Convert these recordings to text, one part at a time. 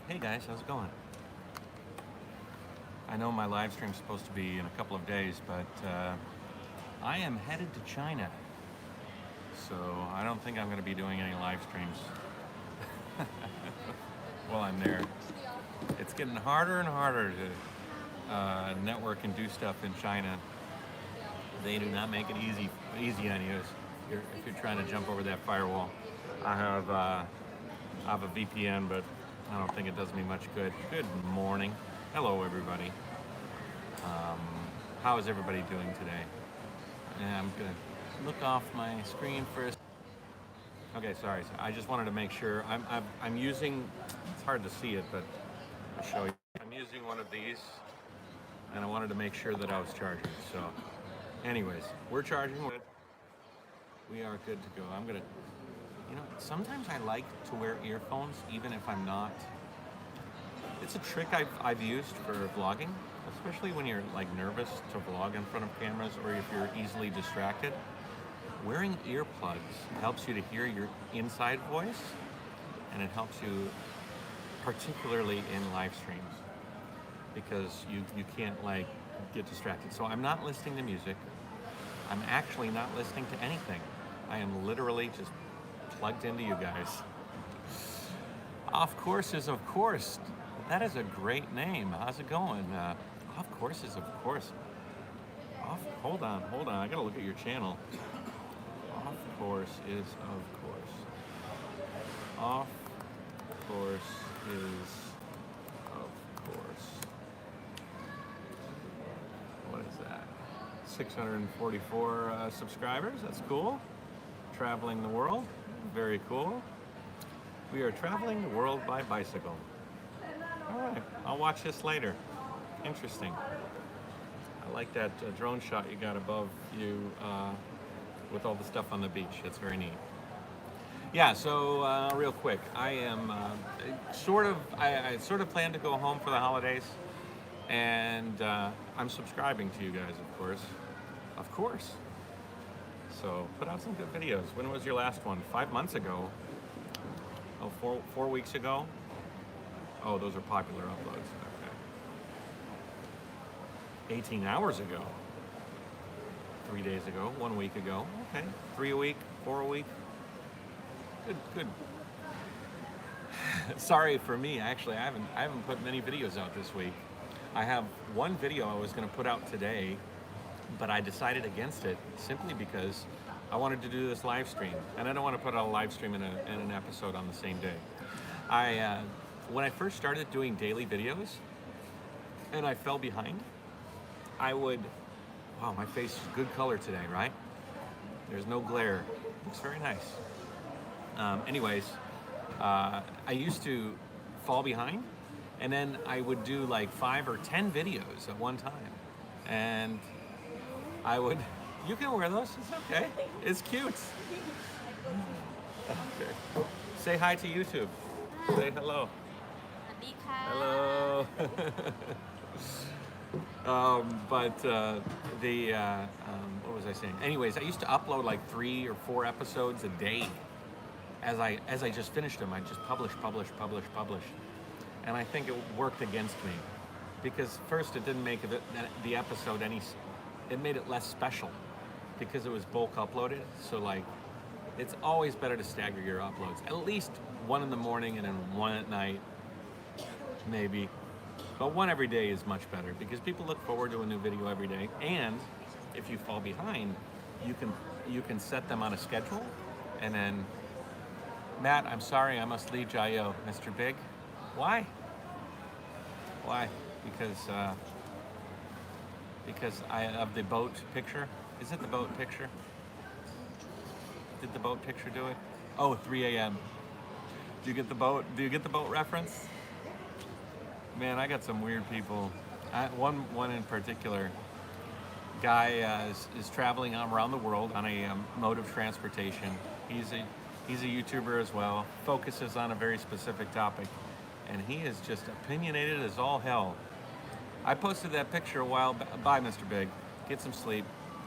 Hey guys, how's it going? I know my live stream's supposed to be in a couple of days, but I am headed to China. So I don't think I'm going to be doing any live streams while I'm there. It's getting harder and harder to network and do stuff in China. They do not make it easy on you if you're trying to jump over that firewall. I have a VPN, but I don't think it does me much good. Good morning. Hello, everybody. How is everybody doing today? And I'm gonna look off my screen first. Okay, sorry. I just wanted to make sure. I'm using. It's hard to see it, but I'll show you. I'm using one of these, and I wanted to make sure that I was charging. So, anyways, we're charging. We are good to go. I'm gonna. Sometimes I like to wear earphones even if I'm not. It's a trick I've used for vlogging, especially when you're like nervous to vlog in front of cameras or if you're easily distracted. Wearing earplugs helps you to hear your inside voice, and it helps you particularly in live streams because you can't like get distracted. So I'm not listening to music. I'm actually not listening to anything. I am literally just plugged into you guys. Off Course is of course. That is a great name. How's it going? Off Course is of course. Hold on. I gotta look at your channel. Off Course is of course. Off Course is of course. What is that? 644 subscribers. That's cool. Traveling the world. Very cool. We are traveling the world by bicycle. All right, I'll watch this later. Interesting. I like that drone shot you got above you with all the stuff on the beach. It's very neat. Yeah, so real quick, I am I sort of plan to go home for the holidays, and I'm subscribing to you guys, of course. Of course. So put out some good videos. When was your last one? 5 months ago? Oh, four weeks ago? Oh, those are popular uploads. Okay. 18 hours ago. 3 days ago. 1 week ago. Okay. 3 a week. 4 a week. Good. Sorry for me. Actually, I haven't put many videos out this week. I have one video I was going to put out today, but I decided against it simply because I wanted to do this live stream, and I don't want to put out a live stream and an episode on the same day. When I first started doing daily videos, and I fell behind, wow, my face is good color today, right? There's no glare. Looks very nice. Anyways, I used to fall behind, and then I would do like 5 or 10 videos at one time, and you can wear those, it's okay. It's cute. Okay. Say hi to YouTube. Say hello. Hello. What was I saying? Anyways, I used to upload like 3 or 4 episodes a day. As I just finished them, I just publish. And I think it worked against me. Because first, it didn't make the episode it made it less special. Because it was bulk uploaded, so like, it's always better to stagger your uploads. At least 1 in the morning and then 1 at night, maybe. But 1 every day is much better because people look forward to a new video every day. And if you fall behind, you can set them on a schedule. And then, Matt, I'm sorry, I must leave Jayoe. Mr. Big, why? Why? Because of the boat picture. Is it the boat picture? Did the boat picture do it? Oh, 3 a.m. Do you get the boat? Do you get the boat reference? Man, I got some weird people. One in particular, guy is traveling around the world on a mode of transportation. He's a YouTuber as well. Focuses on a very specific topic, and he is just opinionated as all hell. I posted that picture a while back. Bye, Mr. Big. Get some sleep.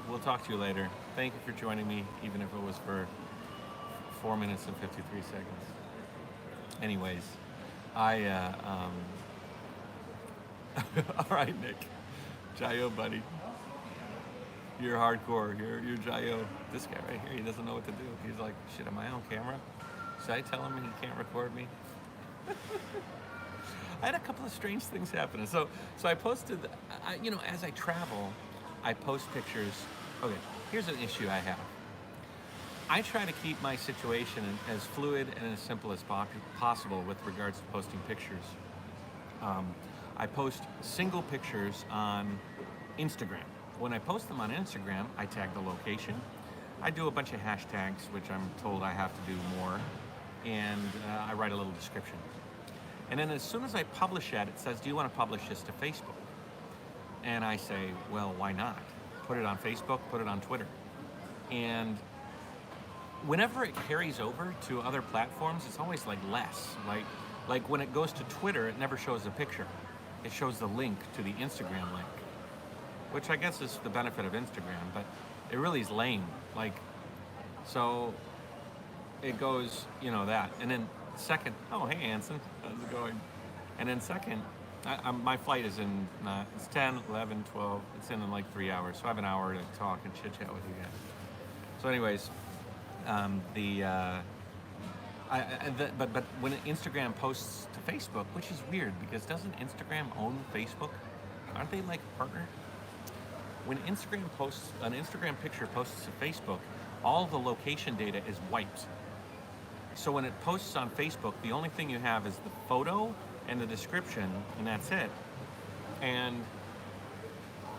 We'll talk to you later. Thank you for joining me, even if it was for 4 minutes and 53 seconds. Anyways, I, all right, Nick. Jayoe, buddy. You're hardcore. You're Jayoe. This guy right here, he doesn't know what to do. He's like, shit, am I on camera? Should I tell him he can't record me? I had a couple of strange things happen. So I posted, as I travel, I post pictures. Okay, here's an issue I have. I try to keep my situation as fluid and as simple as possible with regards to posting pictures. I post single pictures on Instagram. When I post them on Instagram, I tag the location. I do a bunch of hashtags, which I'm told I have to do more, and I write a little description. And then as soon as I publish that, it says, do you want to publish this to Facebook? And I say, well, why not? Put it on Facebook, put it on Twitter. And whenever it carries over to other platforms, it's always like less. Like when it goes to Twitter, it never shows a picture. It shows the link to the Instagram link, which I guess is the benefit of Instagram, but it really is lame. So it goes, that. And then second, oh, hey, Anson, how's it going? And then second, my flight is in, it's 10, 11, 12, it's in like 3 hours, so I have an hour to talk and chit-chat with you guys. So anyways, but when Instagram posts to Facebook, which is weird because doesn't Instagram own Facebook? Aren't they like a partner? When Instagram posts, an Instagram picture posts to Facebook, all the location data is wiped. So when it posts on Facebook, the only thing you have is the photo and the description, and that's it. And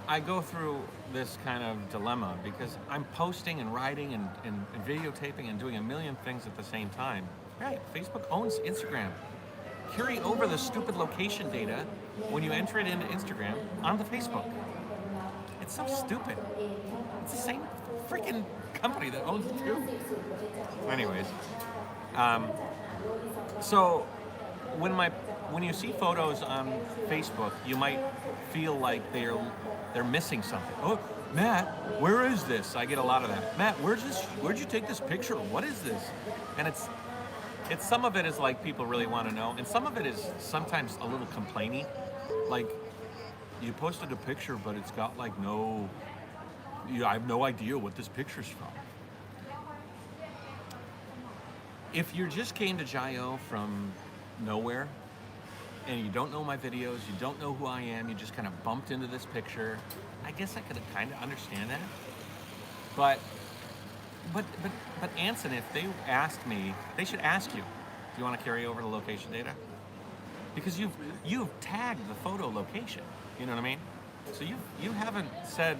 I go through this kind of dilemma because I'm posting and writing and videotaping and doing a million things at the same time. Right, Facebook owns Instagram. Carry over the stupid location data when you enter it into Instagram onto Facebook. It's so stupid. It's the same freaking company that owns it too. Anyways, so when you see photos on Facebook, you might feel like they're missing something. Oh, Matt, where is this? I get a lot of that. Matt, where'd you take this picture? What is this? And it's some of it is like people really want to know, and some of it is sometimes a little complainy. Like, you posted a picture, but it's got like I have no idea what this picture's from. If you just came to Jayoe from nowhere, and you don't know my videos, you don't know who I am, you just kind of bumped into this picture, I guess I could kind of understand that. But Anson, if they ask me, they should ask you, do you want to carry over the location data? Because you've tagged the photo location, you know what I mean? So you haven't said,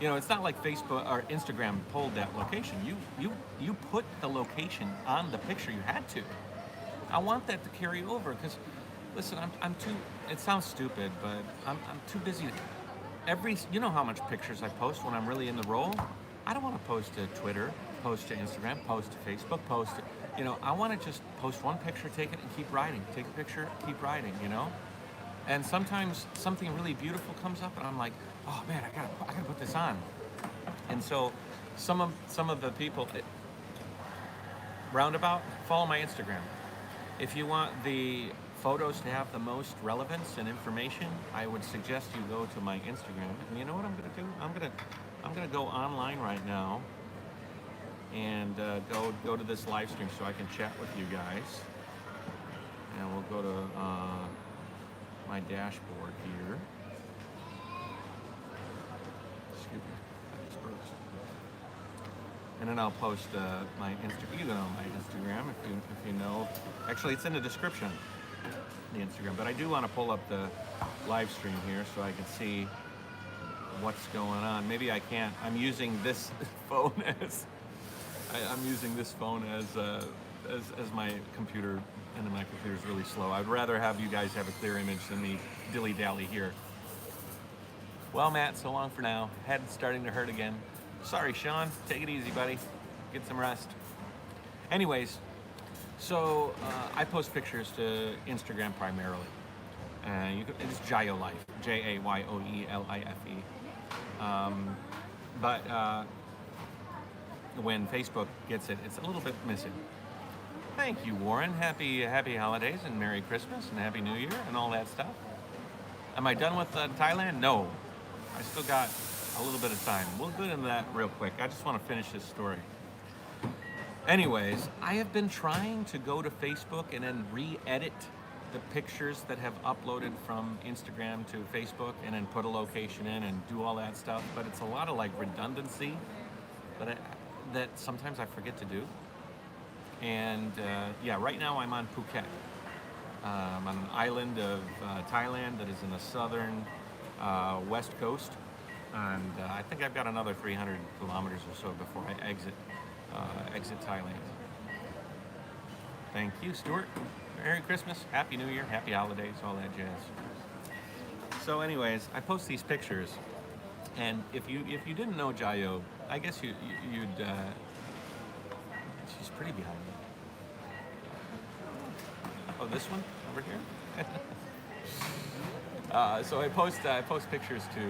it's not like Facebook or Instagram pulled that location. You put the location on the picture. You had to. I want that to carry over because, listen, I'm too. It sounds stupid, but I'm too busy. You know how much pictures I post when I'm really in the role. I don't want to post to Twitter, post to Instagram, post to Facebook, post to, I want to just post one picture, take it, and keep writing. Take a picture, keep writing. And sometimes something really beautiful comes up, and I'm like, oh man, I gotta put this on. And so some of the people roundabout, follow my Instagram. If you want the photos to have the most relevance and information, I would suggest you go to my Instagram. And you know what I'm gonna do? I'm gonna go online right now and go to this live stream so I can chat with you guys. And we'll go to my dashboard here. Excuse me, I just burped. And then I'll post my Instagram. You know my Instagram if you know. Actually, it's in the description, the Instagram. But I do want to pull up the live stream here so I can see what's going on. Maybe I can't. I'm using this phone as my computer, and my computer's really slow. I'd rather have you guys have a clear image than me dilly-dally here. Well, Matt, so long for now. Head's starting to hurt again. Sorry, Sean. Take it easy, buddy. Get some rest. Anyways, so I post pictures to Instagram primarily. It's Jayoe Life, Jayoelife. But when Facebook gets it, it's a little bit missing. Thank you, Warren. Happy holidays and Merry Christmas and Happy New Year and all that stuff. Am I done with Thailand? No. I still got a little bit of time. We'll get into that real quick. I just want to finish this story. Anyways, I have been trying to go to Facebook and then re-edit the pictures that have uploaded from Instagram to Facebook and then put a location in and do all that stuff, but it's a lot of like redundancy that sometimes I forget to do. And yeah, right now I'm on Phuket. I'm on an island of Thailand that is in the southern west coast, and I think I've got another 300 kilometers or so before I exit Thailand. Thank you, Stuart. Merry Christmas, Happy New Year, Happy Holidays, all that jazz. So, anyways, I post these pictures, and if you didn't know Jayoe, I guess you'd she's pretty behind me. Oh, this one over here. So I post pictures to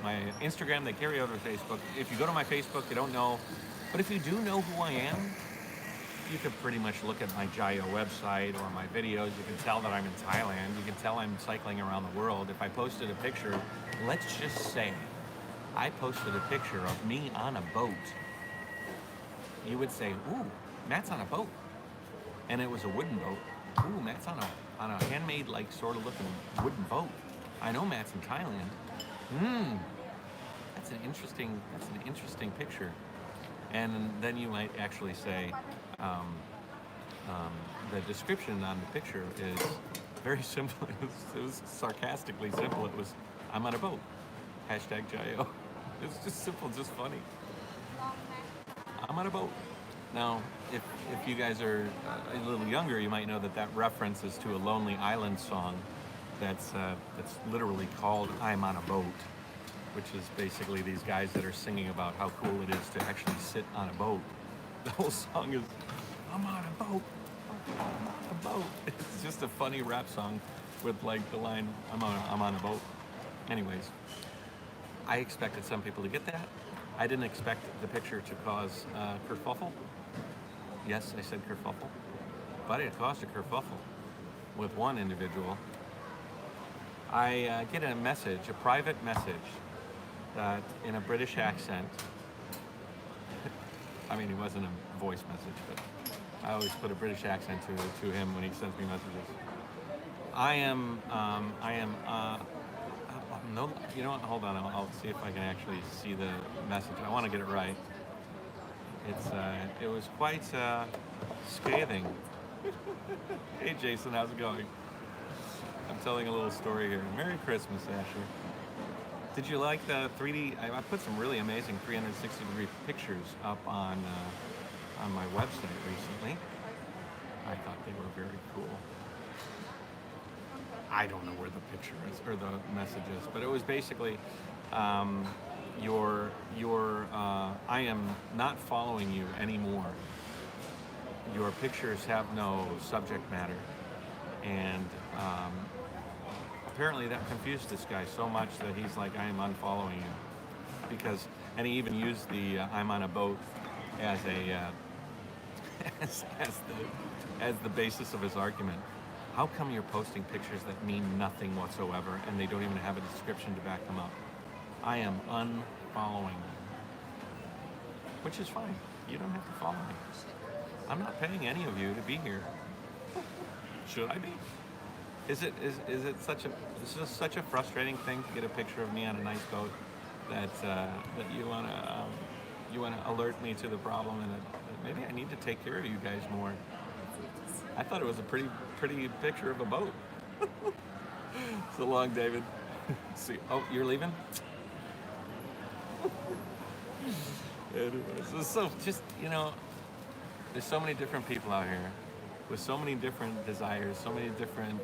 my Instagram. They carry over to Facebook. If you go to my Facebook, you don't know, but if you do know who I am, you can pretty much look at my Jayoe website or my videos. You can tell that I'm in Thailand. You can tell I'm cycling around the world. If I posted a picture, let's just say I posted a picture of me on a boat, you would say, ooh, Matt's on a boat. And it was a wooden boat. Ooh, Matt's on a handmade, like, sort of looking wooden boat. I know Matt's in Thailand. That's an interesting picture. And then you might actually say, the description on the picture is very simple. It was sarcastically simple. It was, I'm on a boat. Hashtag Jayoe. It's just simple, just funny. I'm on a boat. Now, if you guys are a little younger, you might know that reference is to a Lonely Island song that's literally called I'm on a Boat, which is basically these guys that are singing about how cool it is to actually sit on a boat. The whole song is, I'm on a boat, I'm on a boat. It's just a funny rap song with like the line, I'm on a boat. Anyways, I expected some people to get that. I didn't expect the picture to cause kerfuffle. Yes, I said kerfuffle, but it caused a kerfuffle with one individual. I get a message, a private message, that in a British accent, I mean, it wasn't a voice message, but I always put a British accent to him when he sends me messages. No, you know what, hold on, I'll see if I can actually see the message. I want to get it right. It was quite scathing. Hey Jason, how's it going? I'm telling a little story here. Merry Christmas, Asher. Did you like the 3D? I put some really amazing 360-degree pictures up on my website recently. I thought they were very cool. I don't know where the picture is or the message is, but it was basically I am not following you anymore. Your pictures have no subject matter, and apparently that confused this guy so much that he's like, I am unfollowing you, and he even used the I'm on a boat as a as the basis of his argument. How come you're posting pictures that mean nothing whatsoever and they don't even have a description to back them up? I am unfollowing you, which is fine. You don't have to follow me. I'm not paying any of you to be here. Should I be? Is it such a frustrating thing to get a picture of me on a nice boat that you wanna alert me to the problem, and that maybe I need to take care of you guys more? I thought it was a pretty picture of a boat. So long, David. See, oh, you're leaving? Anyways, so just, there's so many different people out here with so many different desires, so many different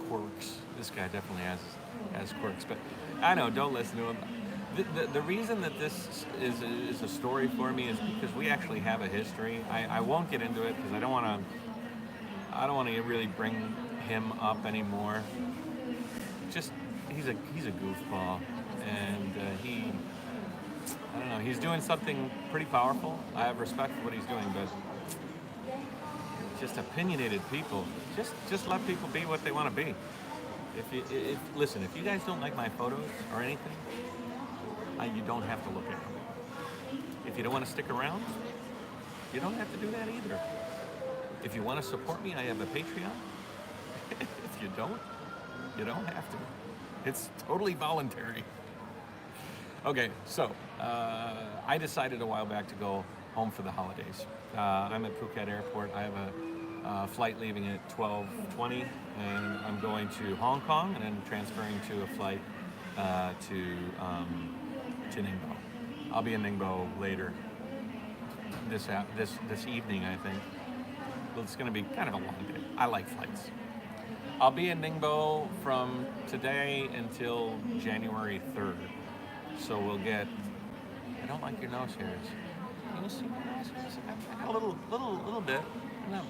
quirks. This guy definitely has quirks, but I know, don't listen to him. The reason that this is a story for me is because we actually have a history. I won't get into it because I don't want to really bring him up anymore. Just he's a goofball, and I don't know. He's doing something pretty powerful. I have respect for what he's doing, but just opinionated people. Just let people be what they want to be. Listen, if you guys don't like my photos or anything, you don't have to look at them. If you don't want to stick around, you don't have to do that either. If you want to support me, I have a Patreon. If you don't have to. It's totally voluntary. Okay, so I decided a while back to go home for the holidays. I'm at Phuket Airport. I have a flight leaving at 12:20, and I'm going to Hong Kong and then transferring to a flight to Ningbo. I'll be in Ningbo later this evening, I think. Well, it's going to be kind of a long day. I like flights. I'll be in Ningbo from today until January 3rd. So we'll get. I don't like your nose hairs. Can you see my nose hairs? I got a little bit. No,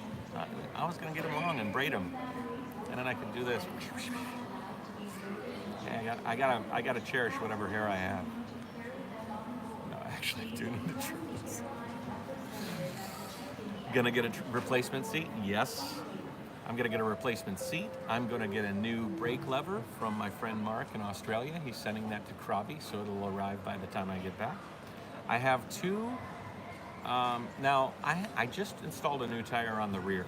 I was gonna get them long and braid them, and then I could do this. Yeah, I gotta cherish whatever hair I have. No, actually, I do need to trim this. Gonna get a replacement seat? Yes. I'm gonna get a replacement seat. I'm gonna get a new brake lever from my friend Mark in Australia. He's sending that to Krabi, so it'll arrive by the time I get back. I have two. Now, I just installed a new tire on the rear.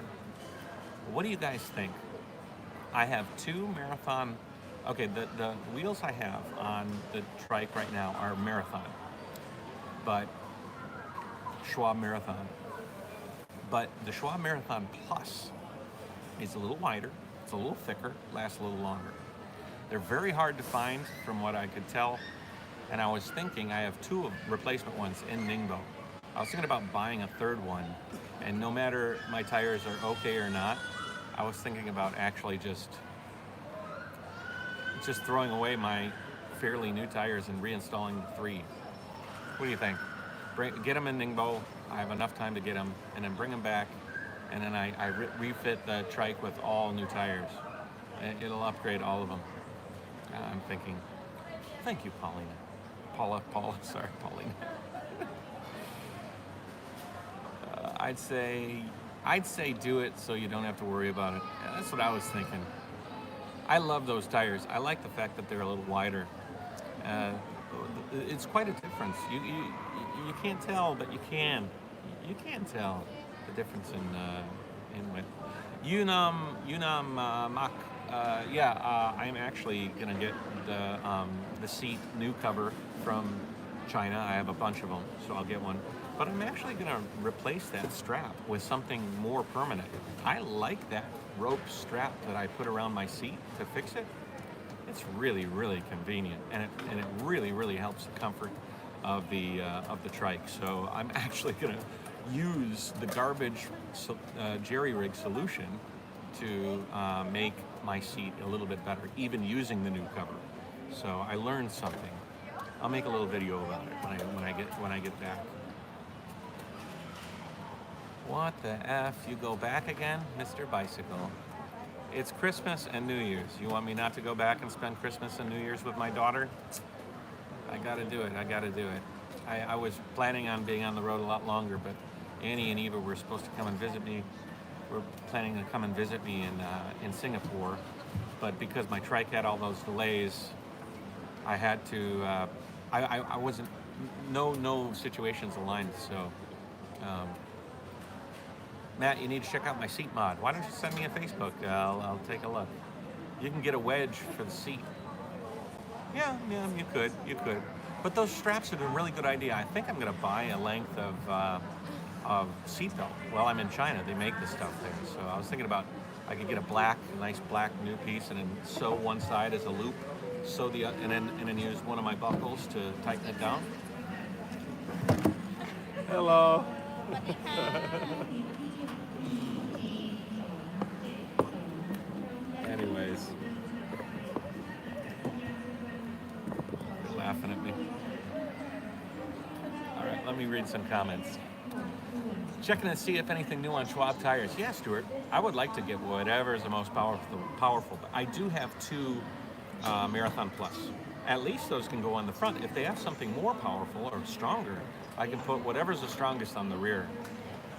What do you guys think? I have two Marathon. Okay, the wheels I have on the trike right now are Marathon, but Schwab Marathon. But the Schwab Marathon Plus is a little wider, it's a little thicker, lasts a little longer. They're very hard to find from what I could tell, and I was thinking I have two replacement ones in Ningbo. I was thinking about buying a third one, and no matter my tires are okay or not, I was thinking about actually just throwing away my fairly new tires and reinstalling the three. What do you think? Get them in Ningbo. I have enough time to get them, and then bring them back. And then I refit the trike with all new tires. It'll upgrade all of them. I'm thinking, thank you, Paulina. Paula, sorry, Paulina. I'd say do it so you don't have to worry about it. That's what I was thinking. I love those tires. I like the fact that they're a little wider. It's quite a difference. You can't tell, but you can. You can tell the difference in width. Yunam Mak. I'm actually gonna get the seat new cover from China. I have a bunch of them, so I'll get one. But I'm actually gonna replace that strap with something more permanent. I like that rope strap that I put around my seat to fix it. It's really, really convenient, and it really, really helps the comfort of the trike. So I'm actually gonna use the garbage jerry rig solution to make my seat a little bit better, even using the new cover. So I learned something. I'll make a little video about it when I get back. What the F? You go back again, Mr. Bicycle? It's Christmas and New Year's. You want me not to go back and spend Christmas and New Year's with my daughter? I gotta do it. I was planning on being on the road a lot longer, but Annie and Eva were supposed to come and visit me. We're planning to come and visit me in Singapore, but because my trike had all those delays, I had to. I wasn't. No situations aligned. So, Matt, you need to check out my seat mod. Why don't you send me a Facebook? I'll take a look. You can get a wedge for the seat. Yeah, you could. But those straps are a really good idea. I think I'm going to buy a length of seat belt. Well, I'm in China. They make this stuff there. So I was thinking about I could get a nice black new piece, and then sew one side as a loop, and then use one of my buckles to tighten it down. Hello. Anyways, you're laughing at me. All right, let me read some comments. Checking to see if anything new on Schwab tires. Yeah, Stuart, I would like to get whatever is the most powerful. But I do have two Marathon Plus. at least those can go on the front. If they have something more powerful or stronger, I can put whatever's the strongest on the rear.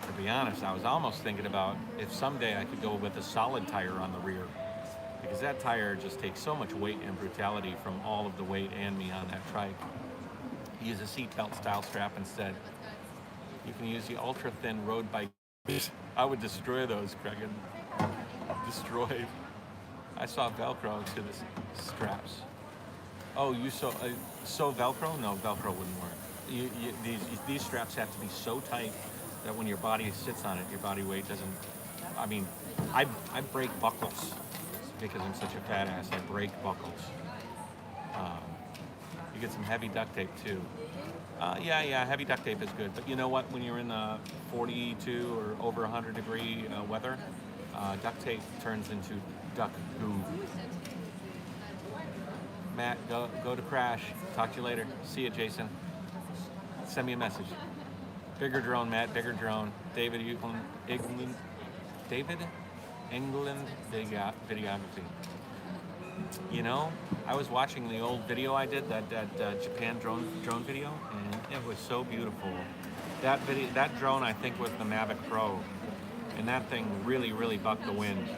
To be honest, I was almost thinking about if someday I could go with a solid tire on the rear, because that tire just takes so much weight and brutality from all of the weight and me on that trike. Use a seatbelt style strap instead. You can use the ultra thin road bike. I would destroy those, Cregan. Destroyed. I saw Velcro to the straps. Oh, you saw Velcro? No, Velcro wouldn't work. These straps have to be so tight that when your body sits on it, your body weight doesn't. I mean, I break buckles because I'm such a fat ass. I break buckles. You get some heavy duct tape too. Yeah, heavy duct tape is good. But you know what? When you're in 42 or over 100 degree weather, duct tape turns into duck goo. Matt, go to Crash. Talk to you later. See you, Jason. Send me a message. Bigger drone, Matt. Bigger drone. David England videography. You know, I was watching the old video I did, that Japan drone video, and it was so beautiful. That drone I think was the Mavic Pro, and that thing really, really bucked the wind.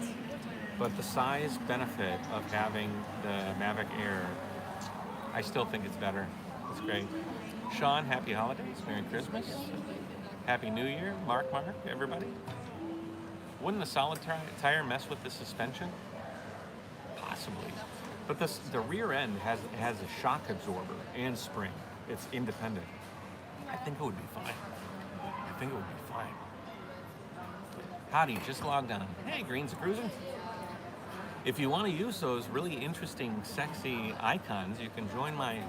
But the size benefit of having the Mavic Air, I still think it's better. It's great. Sean, happy holidays, Merry Christmas, Happy New Year, Mark, everybody. Wouldn't the solid tire mess with the suspension? Possibly. But the rear end has a shock absorber and spring. It's independent. I think it would be fine. Howdy, just logged on. Hey, Green's a cruising. If you want to use those really interesting, sexy icons, you can join my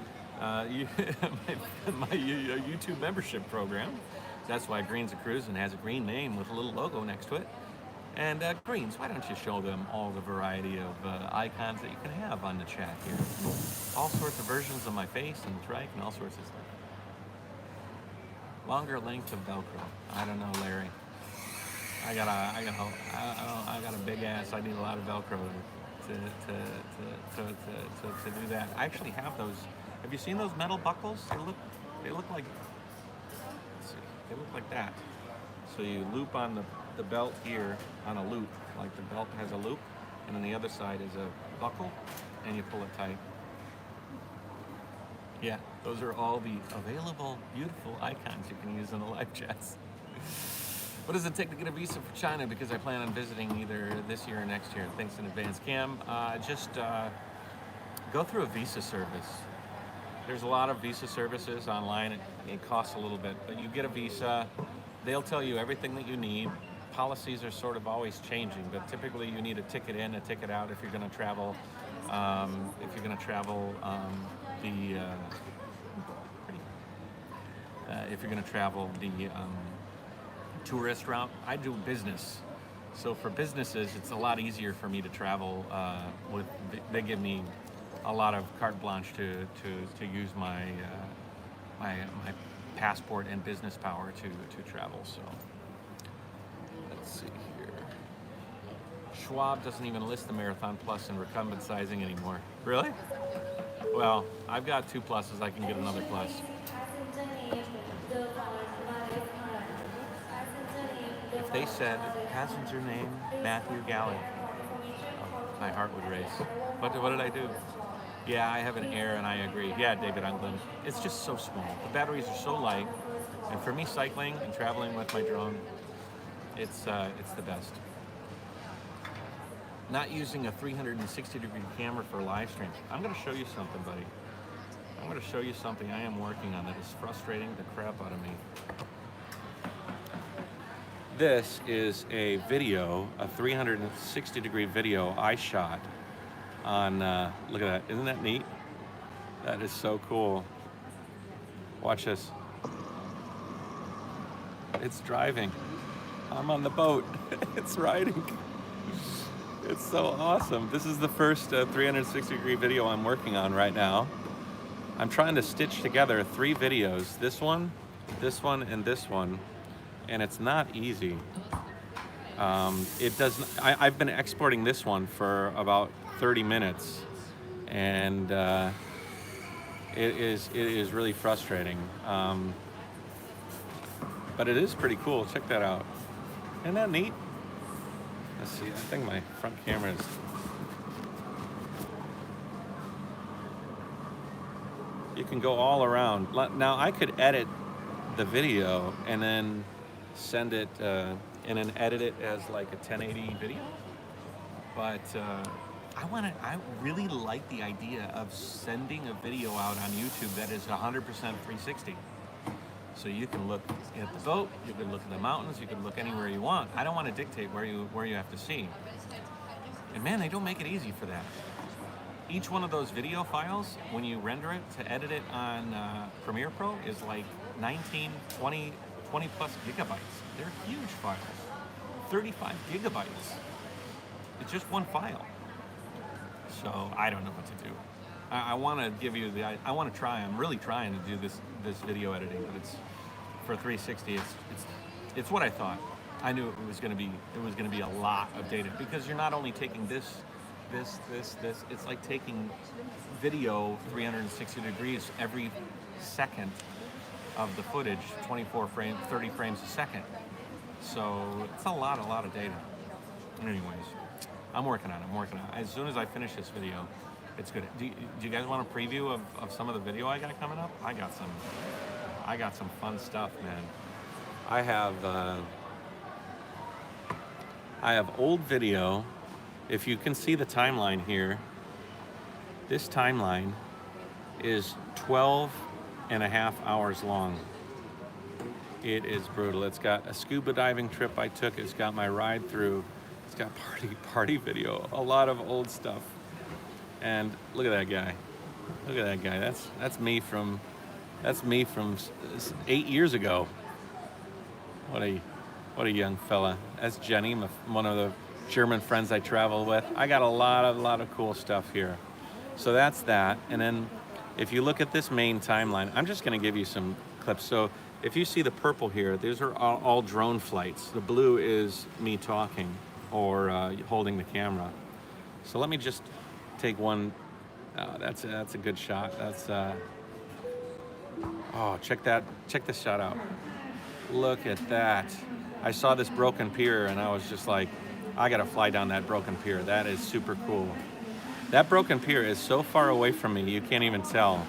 YouTube membership program. That's why Green's a Cruising has a green name with a little logo next to it. And Greens, why don't you show them all the variety of icons that you can have on the chat here? All sorts of versions of my face and the trike and all sorts of stuff. Longer length of Velcro. I don't know, Larry. I got a big ass. I need a lot of Velcro to do that. I actually have those. Have you seen those metal buckles? They look like. Let's see. They look like that. So you loop on the belt here on a loop, like the belt has a loop, and then the other side is a buckle, and you pull it tight. Yeah, those are all the available beautiful icons you can use in the live chats. What does it take to get a visa for China? Because I plan on visiting either this year or next year. Thanks in advance. Cam, just go through a visa service. There's a lot of visa services online. It costs a little bit, but you get a visa. They'll tell you everything that you need. Policies are sort of always changing, but typically you need a ticket in, a ticket out if you're going to travel. Tourist route. I do business, so for businesses it's a lot easier for me to travel they give me a lot of carte blanche to use my passport and business power to travel. So let's see here. Schwab doesn't even list the Marathon Plus in recumbent sizing anymore. Really? Well, I've got 2 pluses. I can get another plus. If they said passenger name Matthew Gallen, my heart would race. What did I do? Yeah, I have an Air, and I agree. Yeah, David England. It's just so small. The batteries are so light, and for me, cycling and traveling with my drone, it's the best. Not using a 360-degree camera for live streams. I'm going to show you something, buddy. I'm going to show you something I am working on that is frustrating the crap out of me. This is a video, a 360-degree video I shot on, look at that, isn't that neat? That is so cool. Watch this. It's driving. I'm on the boat. It's riding. It's so awesome. This is the first 360-degree video I'm working on right now. I'm trying to stitch together 3 videos, this one, and this one. And it's not easy. I've been exporting this one for about 30 minutes, and it is really frustrating. But it is pretty cool. Check that out. Isn't that neat? Let's see. I think my front camera is. You can go all around. Now I could edit the video and then send it and then edit it as like a 1080 video. But I really like the idea of sending a video out on YouTube that is 100% 360. So you can look at the boat, you can look at the mountains, you can look anywhere you want. I don't want to dictate where you have to see. And man, they don't make it easy for that. Each one of those video files, when you render it to edit it on Premiere Pro, is like 19, 20 plus gigabytes. They're huge files. 35 gigabytes. It's just one file. So I don't know what to do. I want to give you I want to try. I'm really trying to do this video editing, but it's for 360. It's what I thought. I knew it was going to be a lot of data, because you're not only taking this. It's like taking video 360 degrees every second of the footage, 24 frames, 30 frames a second. So it's a lot of data. Anyways, I'm working on it. As soon as I finish this video, it's good. Do you guys want a preview of some of the video I got coming up? I got some fun stuff, man. I have old video. If you can see the timeline here, this timeline is 12 and a half hours long. It is brutal. It's got a scuba diving trip I took. It's got my ride through. It's got party video. A lot of old stuff. And look at that guy. Look at that guy. That's me from 8 years ago. What a young fella. That's Jenny, one of the German friends I travel with. I got a lot of cool stuff here. So that's that. And then if you look at this main timeline, I'm just going to give you some clips. So if you see the purple here, these are all drone flights. The blue is me talking or holding the camera. So let me just take one. That's a good shot. That's oh, check this shot out. Look at that. I saw this broken pier and I was just like, I gotta fly down that broken pier. That is super cool. That broken pier is so far away from me, you can't even tell.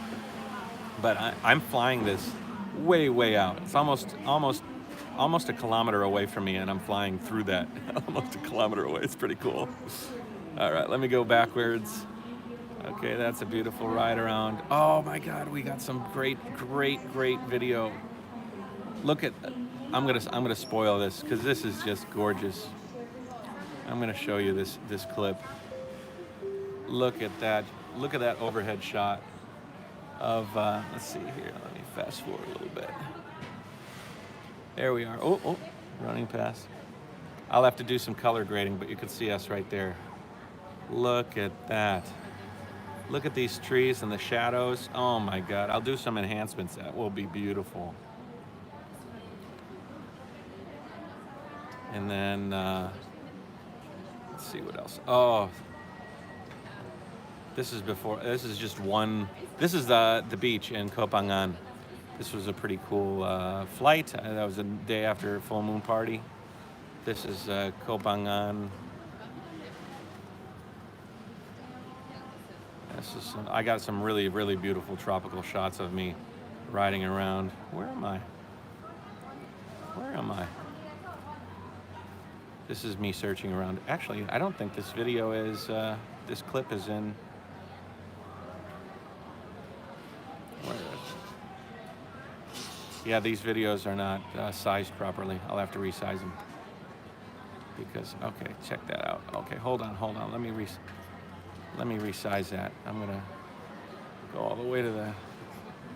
But I'm flying this way out. It's almost a kilometer away from me, and I'm flying through that. Almost a kilometer away. It's pretty cool. All right, let me go backwards. Okay, that's a beautiful ride around. Oh my God, we got some great video. Look at, I'm gonna spoil this because this is just gorgeous. I'm gonna show you this clip. Look at that. Look at that overhead shot of, let's see here. Let me fast forward a little bit. There we are. Oh, running past. I'll have to do some color grading, but you can see us right there. Look at that. Look at these trees and the shadows. Oh my God. I'll do some enhancements. That will be beautiful. And then, let's see what else. Oh, this is just one. This is the beach in Koh Phangan. This was a pretty cool flight. That was the day after full moon party. This is Koh Phangan. I got some really beautiful tropical shots of me riding around. Where am I? This is me searching around. Actually, I don't think this video is, this clip is in, where is it? Yeah, these videos are not sized properly. I'll have to resize them. Because, okay, check that out. Okay, hold on. Let me resize that. I'm gonna go all the way to the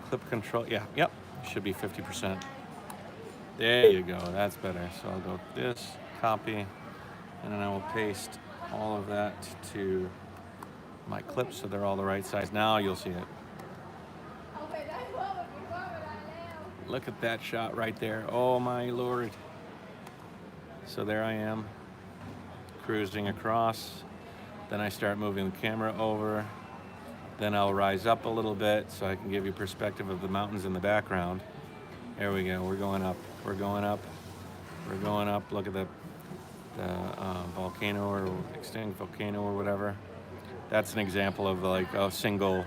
clip control. Yeah, yep, should be 50%. There you go, that's better. So I'll go this, copy, and then I will paste all of that to my clips so they're all the right size. Now you'll see it. Look at that shot right there. Oh my Lord. So there I am, cruising across. Then I start moving the camera over. Then I'll rise up a little bit so I can give you perspective of the mountains in the background. There we go. We're going up. We're going up. We're going up. Look at the volcano or extinct volcano or whatever. That's an example of like a single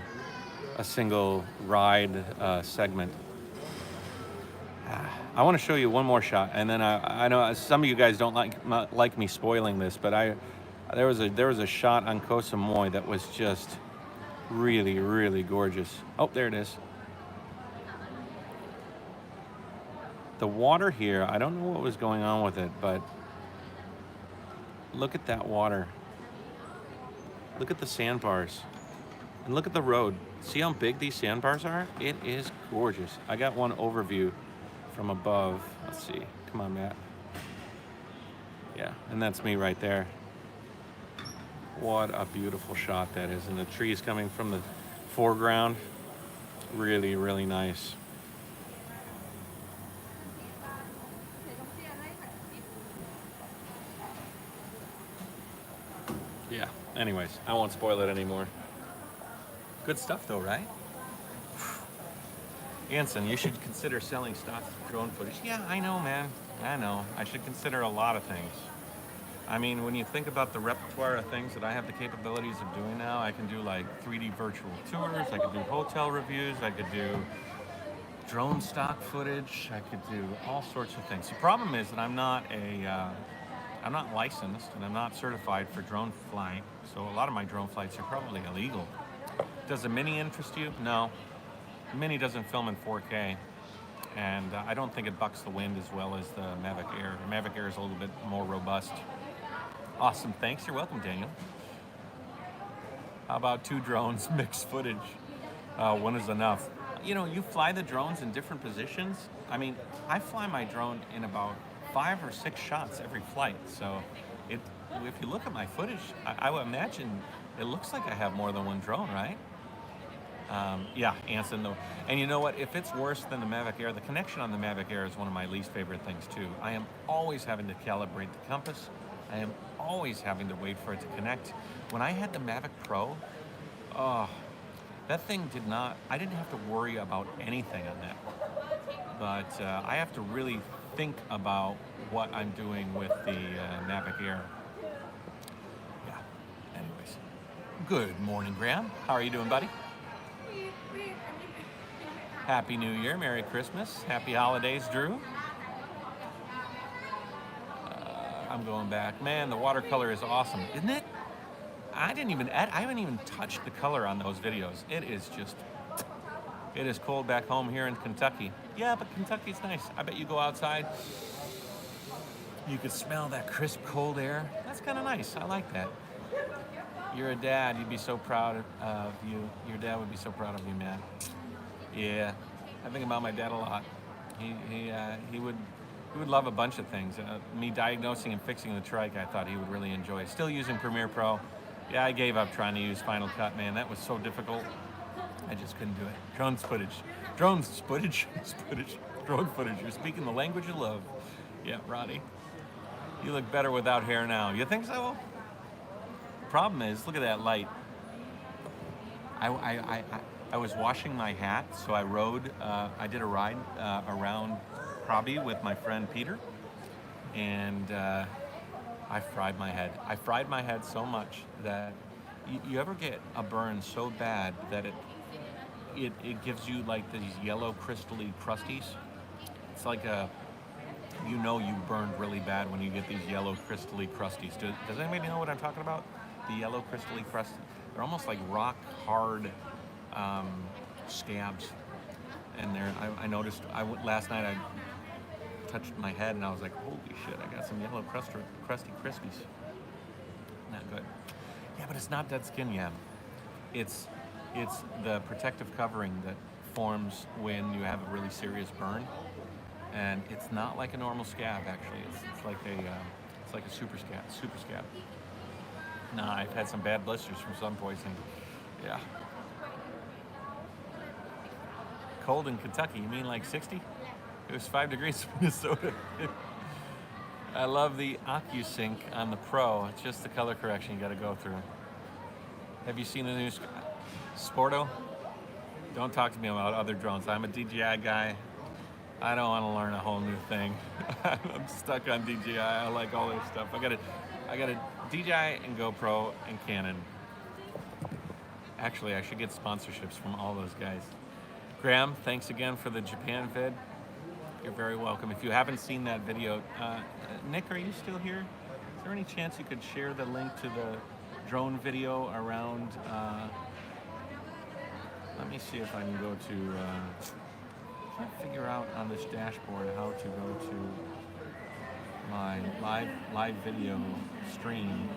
ride segment. I want to show you one more shot, and then I know some of you guys don't like me spoiling this, but there was a shot on Koh Samui that was just really, really gorgeous. Oh, there it is. The water here, I don't know what was going on with it, but look at that water. Look at the sandbars. And look at the road. See how big these sandbars are? It is gorgeous. I got one overview from above. Let's see. Come on, Matt. Yeah, and that's me right there. What a beautiful shot that is. And the trees coming from the foreground. Really, really nice. Yeah, anyways, I won't spoil it anymore. Good stuff though, right? Anson, you should consider selling stock drone footage. Yeah, I know, man. I know. I should consider a lot of things. I mean, when you think about the repertoire of things that I have the capabilities of doing now, I can do like 3D virtual tours, I could do hotel reviews, I could do drone stock footage, I could do all sorts of things. The problem is that I'm not licensed and I'm not certified for drone flying, so a lot of my drone flights are probably illegal. Does the Mini interest you? No. The Mini doesn't film in 4K, and I don't think it bucks the wind as well as the Mavic Air. The Mavic Air is a little bit more robust. Awesome, thanks. You're welcome, Daniel. How about 2 drones, mixed footage? One is enough. You know, you fly the drones in different positions. I mean, I fly my drone in about 5 or 6 shots every flight. So if you look at my footage, I would imagine it looks like I have more than one drone, right? Yeah, Anson though. And you know what? If it's worse than the Mavic Air, the connection on the Mavic Air is one of my least favorite things too. I am always having to calibrate the compass. I am always having to wait for it to connect. When I had the Mavic Pro, that thing I didn't have to worry about anything on that. But I have to really think about what I'm doing with the Mavic Air. Yeah, anyways. Good morning, Graham. How are you doing, buddy? Happy New Year, Merry Christmas, Happy Holidays, Drew. I'm going back. Man, the watercolor is awesome, isn't it? I haven't even touched the color on those videos. It is cold back home here in Kentucky. Yeah, but Kentucky's nice. I bet you go outside, you could smell that crisp, cold air. That's kind of nice. I like that. You're a dad. You'd be so proud of you. Your dad would be so proud of you, man. Yeah, I think about my dad a lot. He would love a bunch of things. Me diagnosing and fixing the trike, I thought he would really enjoy. Still using Premiere Pro. Yeah, I gave up trying to use Final Cut, man. That was so difficult. I just couldn't do it. Drone footage. Drone footage. You're speaking the language you love. Yeah, Roddy. You look better without hair now. You think so? The problem is, look at that light. I was washing my hat, so I did a ride around Krabi with my friend Peter, and I fried my head. I fried my head so much that you ever get a burn so bad that it gives you like these yellow crystally crusties. It's like you burned really bad when you get these yellow crystally crusties. Does anybody know what I'm talking about? The yellow crystally crusties. They're almost like rock hard scabs. And I noticed last night I touched my head and I was like, holy shit, I got some yellow crusty crispies. Not good. Yeah, but it's not dead skin yet. It's the protective covering that forms when you have a really serious burn, and it's not like a normal scab actually. It's like a super scab. Nah, I've had some bad blisters from sun poisoning. Yeah. Cold in Kentucky, you mean like 60? It was 5 degrees in Minnesota. I love the OcuSync on the Pro. It's just the color correction you got to go through. Have you seen the new? Sporto, don't talk to me about other drones. I'm a DJI guy. I don't want to learn a whole new thing. I'm stuck on DJI. I like all their stuff. I got a DJI and GoPro and Canon. Actually, I should get sponsorships from all those guys. Graham, thanks again for the Japan vid. You're very welcome. If you haven't seen that video, Nick, are you still here? Is there any chance you could share the link to the drone video around? Let me see if I can go to. Trying to figure out on this dashboard how to go to my live video stream.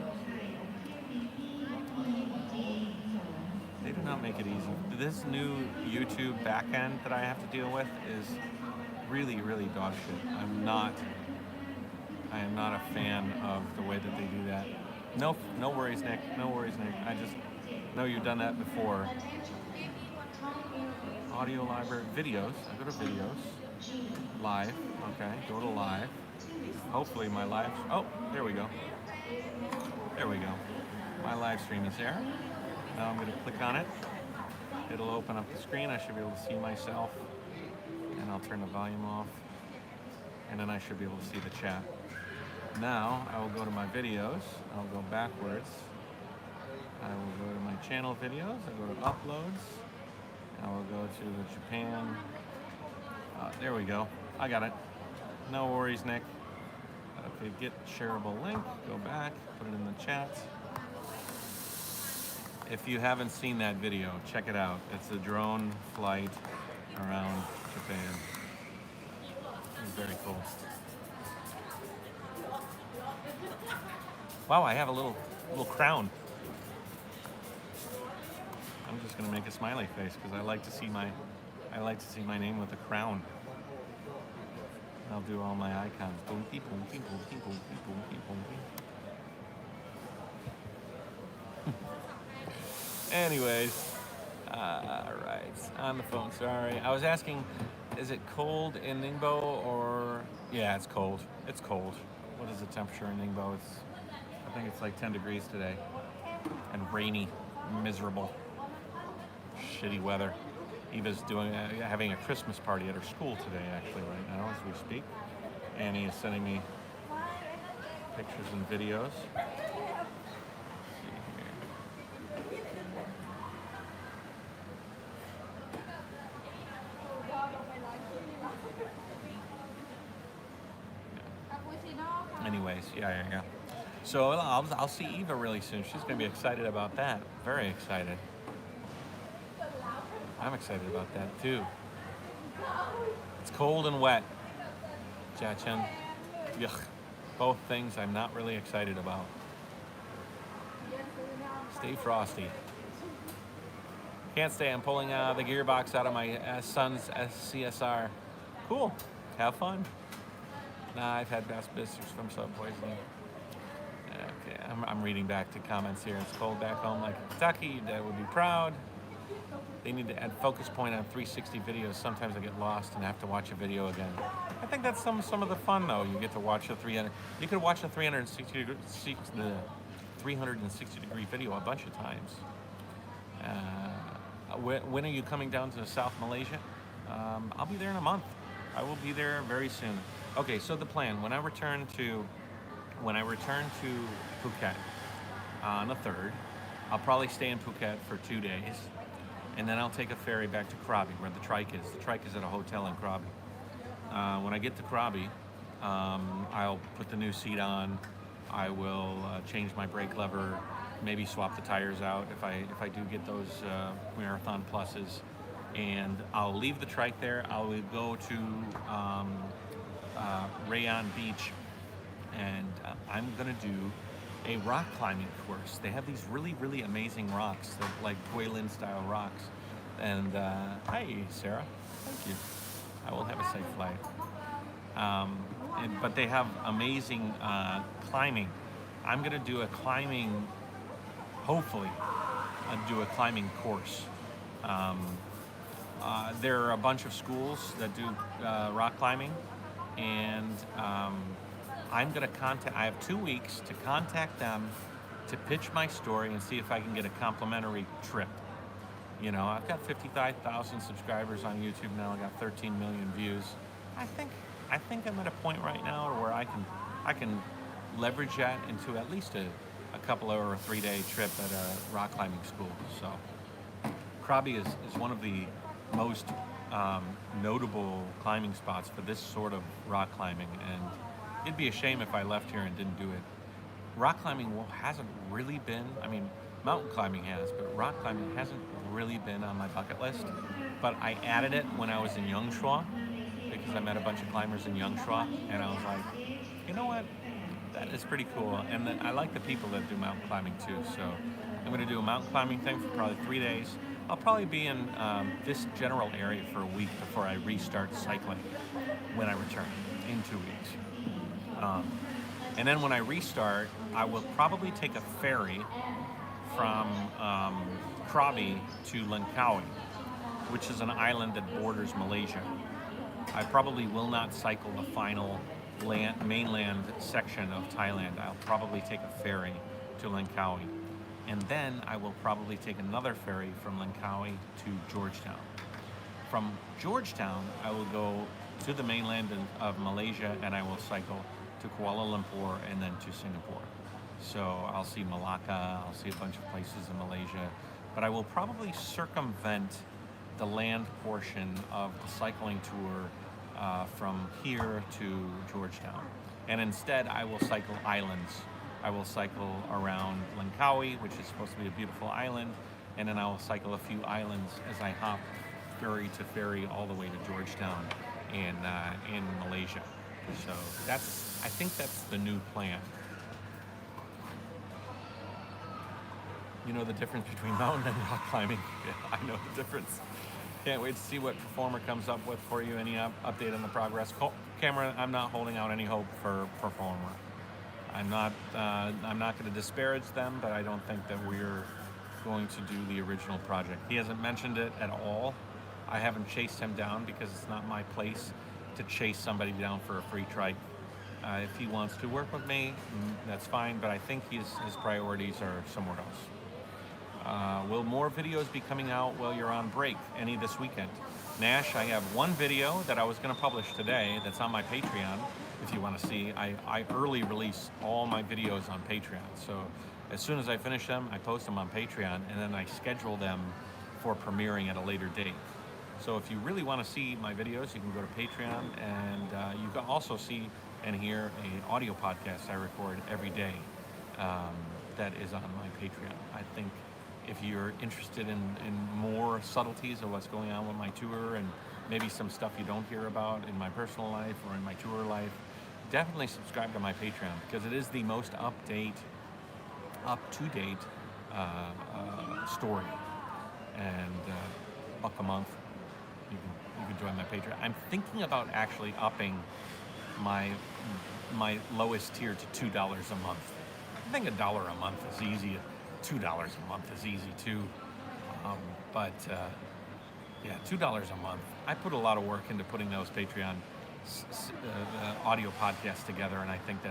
They do not make it easy. This new YouTube backend that I have to deal with is really, really dog shit. I am not a fan of the way that they do that. No worries, Nick. No worries, Nick. I just know you've done that before. Audio library, videos. I go to videos. Live. Okay, go to live. Hopefully my live. Oh, there we go. There we go. My live stream is there. Now I'm going to click on it. It'll open up the screen. I should be able to see myself. And I'll turn the volume off. And then I should be able to see the chat. Now I will go to my videos. I'll go backwards. I will go to my channel videos. I go to uploads. I will go to the Japan. There we go. I got it. No worries, Nick. Okay, get shareable link. Go back. Put it in the chat. If you haven't seen that video, check it out. It's a drone flight around Japan. It's very cool. Wow, I have a little crown. I'm just gonna make a smiley face because I like to see my name with a crown. I'll do all my icons. Boom, beep, boom, beep, boom, beep, boom, beep, boom, beep, boom, beep. Anyways, right, on the phone. Sorry, I was asking, is it cold in Ningbo or? Yeah, it's cold. It's cold. What is the temperature in Ningbo? I think it's like 10 degrees today, and rainy, miserable. Shitty weather. Eva's having a Christmas party at her school today, actually, right now as we speak. Annie is sending me pictures and videos. Anyways, yeah. So I'll see Eva really soon. She's gonna be excited about that. Very excited. I'm excited about that too. It's cold and wet. Jiachen. Yuck. Both things I'm not really excited about. Stay frosty. Can't stay. I'm pulling the gearbox out of my son's CSR. Cool. Have fun. Nah, I've had blisters from sub poisoning. Okay, I'm reading back to comments here. It's cold back home like Kentucky. Dad would be proud. They need to add focus point on 360 videos. Sometimes I get lost and have to watch a video again. I think that's some of the fun though. You get to watch a 300. You could watch a 360 degree video a bunch of times. When are you coming down to South Malaysia? I'll be there in a month. I will be there very soon. Okay, so the plan when I return to Phuket on the 3rd, I'll probably stay in Phuket for 2 days. And then I'll take a ferry back to Krabi, where the trike is. The trike is at a hotel in Krabi. When I get to Krabi, I'll put the new seat on. I will change my brake lever, maybe swap the tires out if I do get those Marathon Pluses. And I'll leave the trike there. I will go to Rayon Beach, and I'm gonna do a rock climbing course. They have these really, really amazing rocks, like Guilin style rocks. And hi, Sarah. Thank you. I will have a safe flight. But they have amazing climbing. I'm gonna do a climbing, hopefully, do a climbing course. There are a bunch of schools that do rock climbing, and I'm gonna I have 2 weeks to contact them to pitch my story and see if I can get a complimentary trip. You know, I've got 55,000 subscribers on YouTube now. I got 13 million views. I think I'm at a point right now where I can leverage that into at least a couple or a 3-day trip at a rock climbing school. So Krabi is one of the most notable climbing spots for this sort of rock climbing, and it'd be a shame if I left here and didn't do it. Rock climbing hasn't really been, I mean, mountain climbing has, but rock climbing hasn't really been on my bucket list. But I added it when I was in Yangshuo, because I met a bunch of climbers in Yangshuo, and I was like, you know what, that is pretty cool. And I like the people that do mountain climbing too. So I'm going to do a mountain climbing thing for probably 3 days. I'll probably be in this general area for a week before I restart cycling when I return in 2 weeks. And then when I restart, I will probably take a ferry from Krabi to Langkawi, which is an island that borders Malaysia. I probably will not cycle the final mainland section of Thailand. I'll probably take a ferry to Langkawi. And then I will probably take another ferry from Langkawi to Georgetown. From Georgetown, I will go to the mainland of Malaysia, and I will cycle to Kuala Lumpur and then to Singapore. So I'll see Malacca, I'll see a bunch of places in Malaysia, but I will probably circumvent the land portion of the cycling tour from here to Georgetown. And instead, I will cycle islands. I will cycle around Langkawi, which is supposed to be a beautiful island, and then I will cycle a few islands as I hop ferry to ferry all the way to Georgetown in Malaysia. So I think that's the new plan. You know the difference between mountain and rock climbing? Yeah, I know the difference. Can't wait to see what Performer comes up with for you. Any update on the progress? Cameron, I'm not holding out any hope for Performer. I'm not going to disparage them, but I don't think that we're going to do the original project. He hasn't mentioned it at all. I haven't chased him down because it's not my place to chase somebody down for a free trike. If he wants to work with me, that's fine, but I think his priorities are somewhere else. Will more videos be coming out while you're on break? Any this weekend? Nash, I have one video that I was going to publish today that's on my Patreon. If you want to see, I early release all my videos on Patreon. So as soon as I finish them, I post them on Patreon, and then I schedule them for premiering at a later date. So if you really want to see my videos, you can go to Patreon, and you can also see and hear an audio podcast I record every day that is on my Patreon. I think if you're interested in more subtleties of what's going on with my tour and maybe some stuff you don't hear about in my personal life or in my tour life, definitely subscribe to my Patreon, because it is the most up-to-date story. And $1 a month, you can join my Patreon. I'm thinking about actually upping my lowest tier to $2 a month. I think $1 a month is easy. $2 a month is easy too. But yeah, $2 a month. I put a lot of work into putting those Patreon audio podcasts together, and I think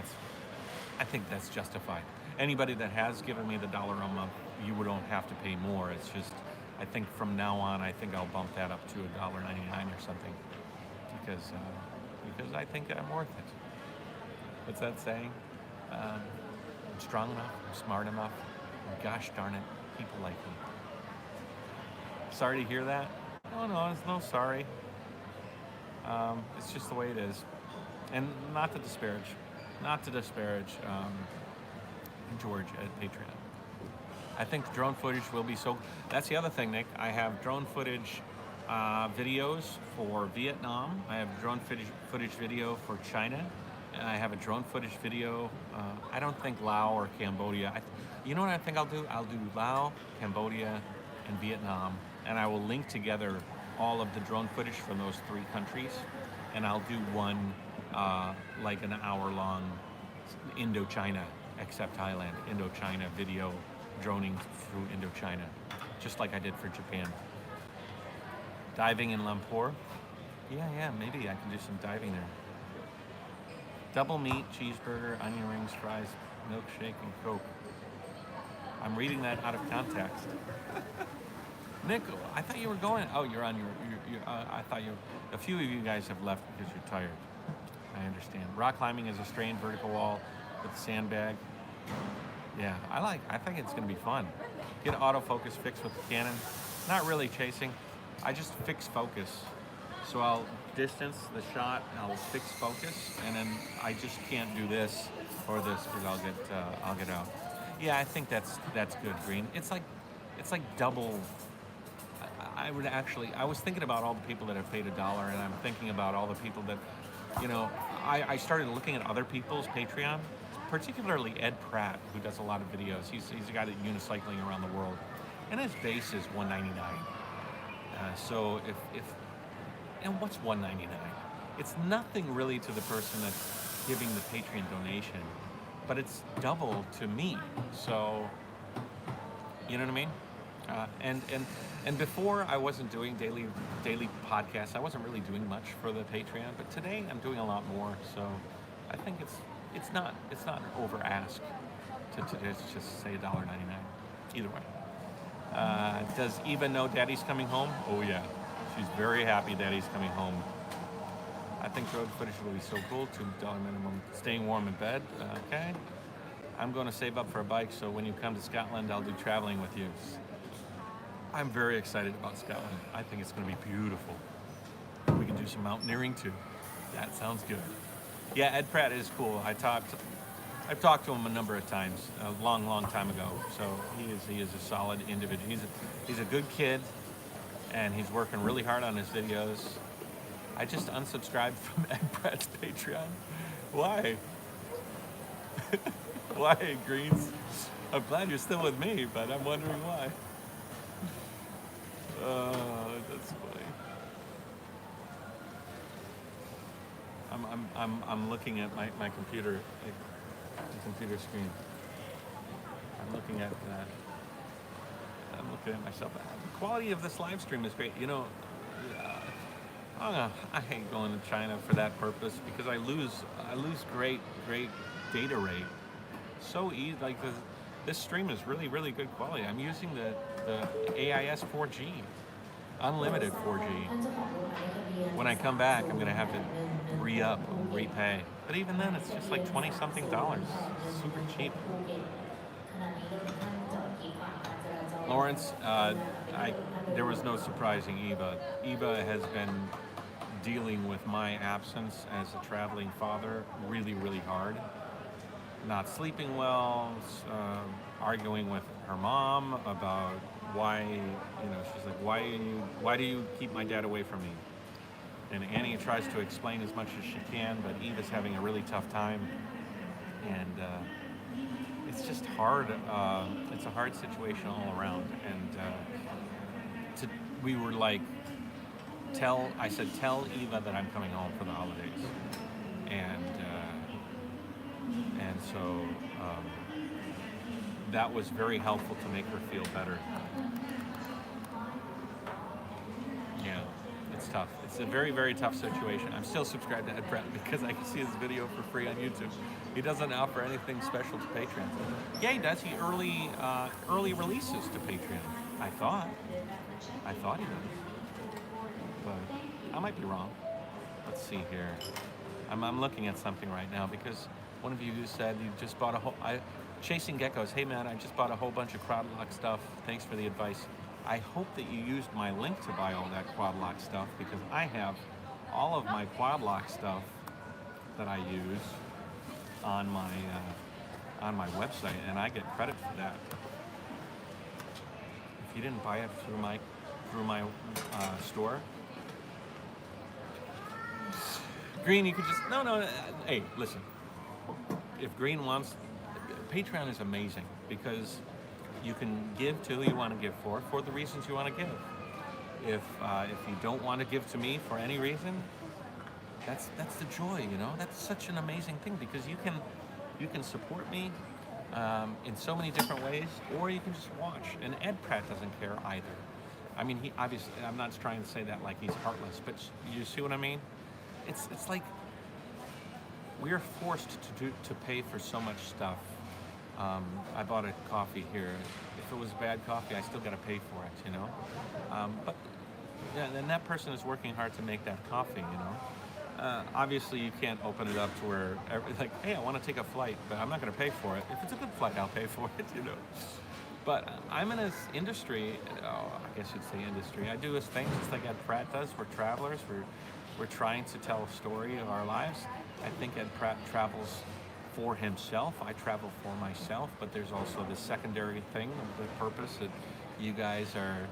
that's justified. Anybody that has given me the $1 a month, you don't have to pay more. It's just, I think from now on, I think I'll bump that up to $1.99 or something, because I think I'm worth it. What's that saying? I'm strong enough, I'm smart enough, and gosh darn it, people like me. Sorry to hear that. Oh no, there's no sorry. It's just the way it is. And not to disparage George at Patreon. I think drone footage will be so... That's the other thing, Nick. I have drone footage videos for Vietnam. I have drone footage video for China. And I have a drone footage video. I don't think Laos or Cambodia. You know what I think I'll do? I'll do Laos, Cambodia, and Vietnam. And I will link together all of the drone footage from those 3 countries. And I'll do one like an hour-long Indochina, except Thailand, Indochina video droning through Indochina, just like I did for Japan. Diving in Lumpur. Yeah, maybe I can do some diving there. Double meat, cheeseburger, onion rings, fries, milkshake, and Coke. I'm reading that out of context. Nick, I thought you were going. Oh, you're on I thought you. A few of you guys have left because you're tired. I understand. Rock climbing is a strained vertical wall with a sandbag. Yeah, I think it's going to be fun. Get autofocus fixed with the Canon. Not really chasing. I just fix focus. So I'll distance the shot. I'll fix focus, and then I just can't do this or this because I'll get out. Yeah, I think that's good, Green. It's like double. I was thinking about all the people that have paid $1, and I'm thinking about all the people that, I started looking at other people's Patreon, particularly Ed Pratt, who does a lot of videos. He's a guy that's unicycling around the world, and his base is $1.99. So and what's $1.99? It's nothing really to the person that's giving the Patreon donation, but it's double to me. So, you know what I mean? And before I wasn't doing daily podcasts. I wasn't really doing much for the Patreon, but today I'm doing a lot more. So I think it's not an over ask to just say $1.99. Either way. Does Eva know Daddy's coming home? Oh yeah, she's very happy Daddy's coming home. I think road footage will be so cool. $2 minimum. Staying warm in bed. Okay. I'm going to save up for a bike, so when you come to Scotland, I'll do traveling with you. I'm very excited about Scotland. I think it's going to be beautiful. We can do some mountaineering too. That sounds good. Yeah, Ed Pratt is cool. I've talked to him a number of times, a long time ago. So he is a solid individual. He's a good kid, and he's working really hard on his videos. I just unsubscribed from Ed Pratt's Patreon. Why? Why, Greens? I'm glad you're still with me, but I'm wondering why. That's funny. I'm looking at my computer, the computer screen. I'm looking at myself. The quality of this live stream is great. I hate going to China for that purpose because I lose great data rate. So easy, like this stream is really good quality. I'm using the AIS 4G, unlimited 4G. When I come back, I'm gonna have to re-up, repay. But even then, it's just like $20-something, super cheap. Lawrence, there was no surprising Eva. Eva has been dealing with my absence as a traveling father really hard. Not sleeping well, arguing with her mom about why, she's like, why do you keep my dad away from me? And Annie tries to explain as much as she can, but Eva's having a really tough time, and it's just hard. It's a hard situation all around, and we were like, I said, tell Eva that I'm coming home for the holidays, and so that was very helpful to make her feel better. Yeah, it's tough. It's a very tough situation. I'm still subscribed to Ed Pratt because I can see his video for free on YouTube. He doesn't offer anything special to Patreon. Yeah, he does. He early releases to Patreon. I thought he does, but I might be wrong. Let's see here. I'm looking at something right now because one of you said you just bought Chasing Geckos. Hey man, I just bought a whole bunch of quad lock stuff. Thanks for the advice. I hope that you used my link to buy all that quad lock stuff because I have all of my quad lock stuff that I use on my website, and I get credit for that. If you didn't buy it through my store, Green, you could just no. Hey, listen. If Green wants, Patreon is amazing because you can give to who you want to give for the reasons you want to give. If you don't want to give to me for any reason, that's the joy, That's such an amazing thing because you can support me in so many different ways, or you can just watch. And Ed Pratt doesn't care either. I mean, he obviously. I'm not trying to say that like he's heartless, but you see what I mean? It's like we're forced to pay for so much stuff I bought a coffee here. If it was bad coffee, I still got to pay for it, you know. But yeah, then that person is working hard to make that coffee, you know. Obviously, you can't open it up to where, like, hey, I want to take a flight, but I'm not going to pay for it. If it's a good flight, I'll pay for it, you know. But I'm in this industry, I guess you'd say industry. I do this thing just like Ed Pratt does. We're travelers. We're trying to tell a story of our lives. I think Ed Pratt travels for himself. I travel for myself, but there's also the secondary thing of the purpose that you guys are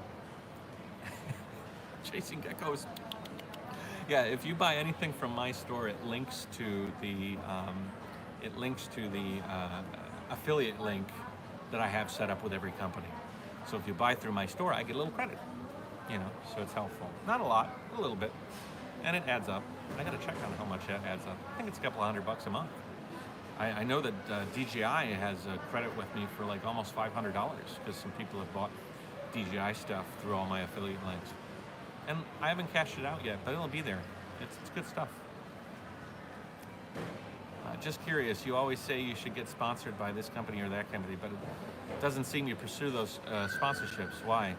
chasing geckos. Yeah, if you buy anything from my store, it links to the affiliate link that I have set up with every company. So if you buy through my store, I get a little credit, you know, so it's helpful. Not a lot, a little bit, and it adds up. I got to check on how much that adds up. I think it's a couple $100 a month. I know that DJI has a credit with me for like almost $500 because some people have bought DJI stuff through all my affiliate links. And I haven't cashed it out yet, but it'll be there. It's good stuff. Just curious, you always say you should get sponsored by this company or that company, but it doesn't seem you pursue those sponsorships. Why?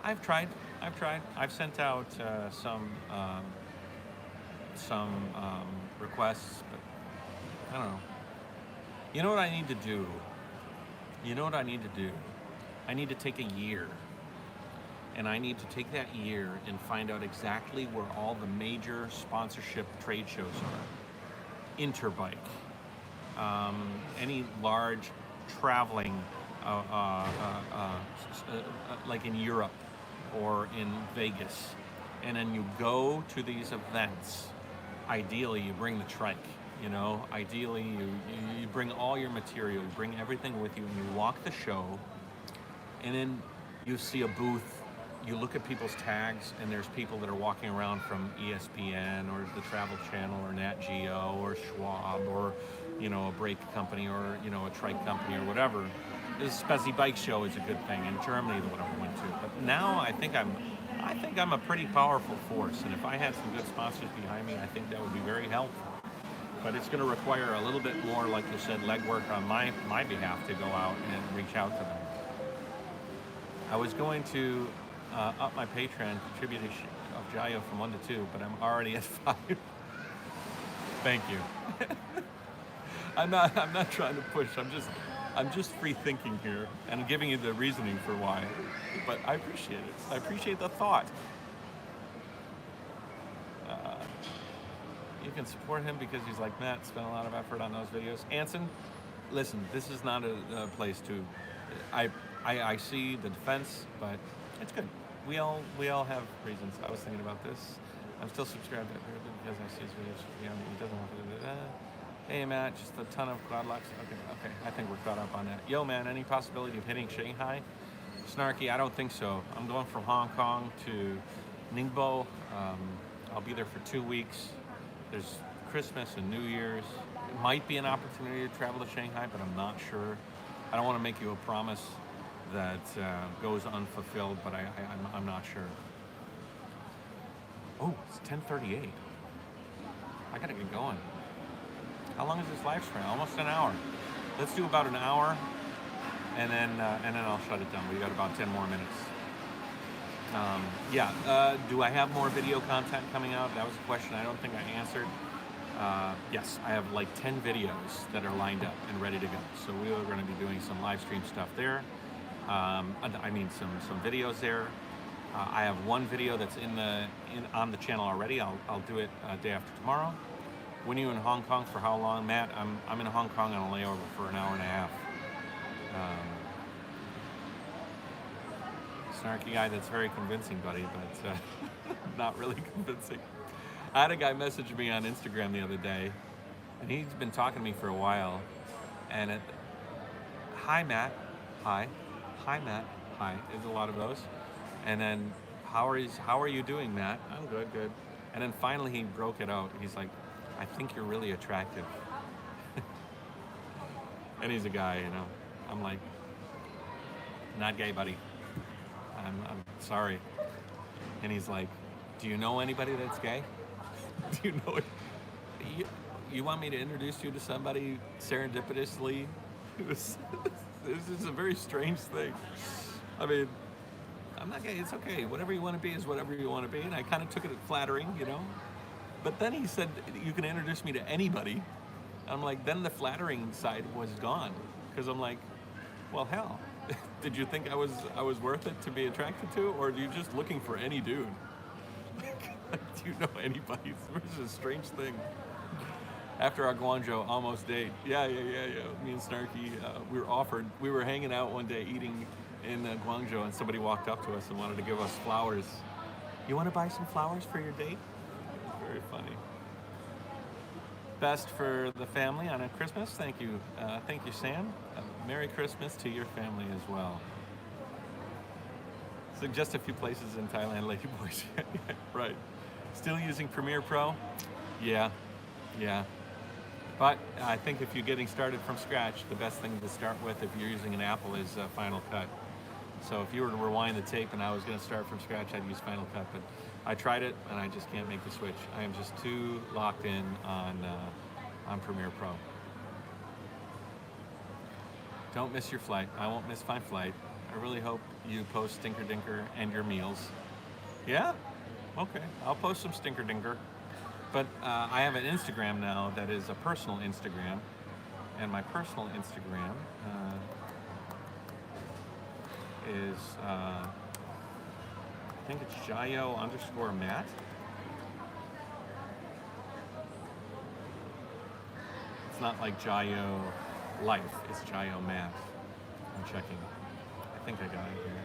I've tried. I've sent out some requests, but I don't know. You know what I need to do? I need to take a year. And I need to take that year and find out exactly where all the major sponsorship trade shows are. Interbike, any large traveling, like in Europe or in Vegas, and then you go to these events. Ideally, you bring the trike. You know, ideally, you bring all your material, you bring everything with you, and you walk the show, and then you see a booth. You look at people's tags, and there's people that are walking around from ESPN or the Travel Channel or Nat Geo or Schwab or, you know, a brake company or, you know, a trike company or whatever. This Spezi Bike Show is a good thing in Germany, the one I went to. But now I think I'm a pretty powerful force, and if I had some good sponsors behind me, I think that would be very helpful. But it's going to require a little bit more, like you said, legwork on my behalf to go out and reach out to them. I was going to up my Patreon contribution of Jayoe from 1 to 2, but I'm already at 5. Thank you. I'm not trying to push. I'm just free thinking here and giving you the reasoning for why. But I appreciate it. I appreciate the thought. You can support him because he's like, Matt, spent a lot of effort on those videos. Anson, listen, this is not a place to. I see the defense, but it's good. We all have reasons. I was thinking about this. I'm still subscribed to it because I see his videos. Yeah, he doesn't want to do that. Hey Matt, just a ton of quad locks. Okay. I think we're caught up on that. Yo man, any possibility of hitting Shanghai? Snarky, I don't think so. I'm going from Hong Kong to Ningbo. I'll be there for 2 weeks. There's Christmas and New Year's. It might be an opportunity to travel to Shanghai, but I'm not sure. I don't want to make you a promise that goes unfulfilled, but I'm not sure. Oh, it's 10:38. I gotta get going. How long is this live stream? Almost an hour. Let's do about an hour, and then I'll shut it down. We got about 10 more minutes. Do I have more video content coming out? That was a question I don't think I answered. Yes, I have like 10 videos that are lined up and ready to go. So we are going to be doing some live stream stuff there. Some videos there. I have one video that's on the channel already. I'll do it day after tomorrow. When are you in Hong Kong for how long, Matt? I'm in Hong Kong on a layover for an hour and a half. Snarky guy that's very convincing, buddy, but not really convincing. I had a guy message me on Instagram the other day, and he's been talking to me for a while. And hi Matt, hi Matt, hi. There's a lot of those. And then how are you doing, Matt? I'm good. And then finally he broke it out. He's like, I think you're really attractive. And he's a guy, you know. I'm like, not gay, buddy. I'm sorry. And he's like, do you know anybody that's gay? Do you know it? You want me to introduce you to somebody serendipitously It was just a very strange thing. I mean, I'm not gay. It's okay. Whatever you want to be is whatever you want to be. And I kind of took it flattering, you know. But then he said, you can introduce me to anybody. I'm like, then the flattering side was gone. Because I'm like, well, hell, did you think I was worth it to be attracted to? Or are you just looking for any dude? Do you know anybody? It's a strange thing. After our Guangzhou almost date, yeah. Me and Snarky, we were hanging out one day eating in Guangzhou, and somebody walked up to us and wanted to give us flowers. You want to buy some flowers for your date? Very funny. Best for the family on a Christmas. Thank you, Sam. Merry Christmas to your family as well. Suggest a few places in Thailand, Lady Boys. Right. Still using Premiere Pro? Yeah. But I think if you're getting started from scratch, the best thing to start with if you're using an Apple is Final Cut. So if you were to rewind the tape and I was going to start from scratch, I'd use Final Cut. But I tried it and I just can't make the switch. I am just too locked in on Premiere Pro. Don't miss your flight. I won't miss my flight. I really hope you post Stinker Dinker and your meals. Yeah? Okay. I'll post some Stinker Dinker. But I have an Instagram now that is a personal Instagram. And my personal Instagram is, I think it's Jayoe_Matt. It's not like Jayoe Life, it's Jayoe Matt. I'm checking. I think I got it here.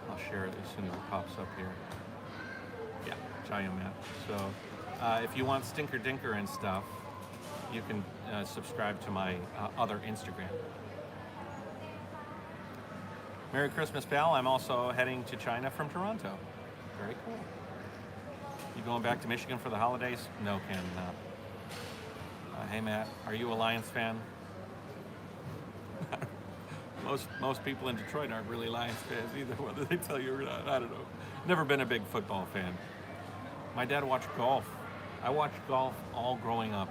I'll share it as soon as it pops up here. Yeah, Jayoe Matt. So if you want Stinker Dinker and stuff, you can subscribe to my other Instagram. Merry Christmas, pal. I'm also heading to China from Toronto. Very cool. You going back to Michigan for the holidays? No, Ken, not. Hey, Matt, are you a Lions fan? Most people in Detroit aren't really Lions fans either, whether they tell you or not. I don't know. Never been a big football fan. My dad watched golf. I watched golf all growing up.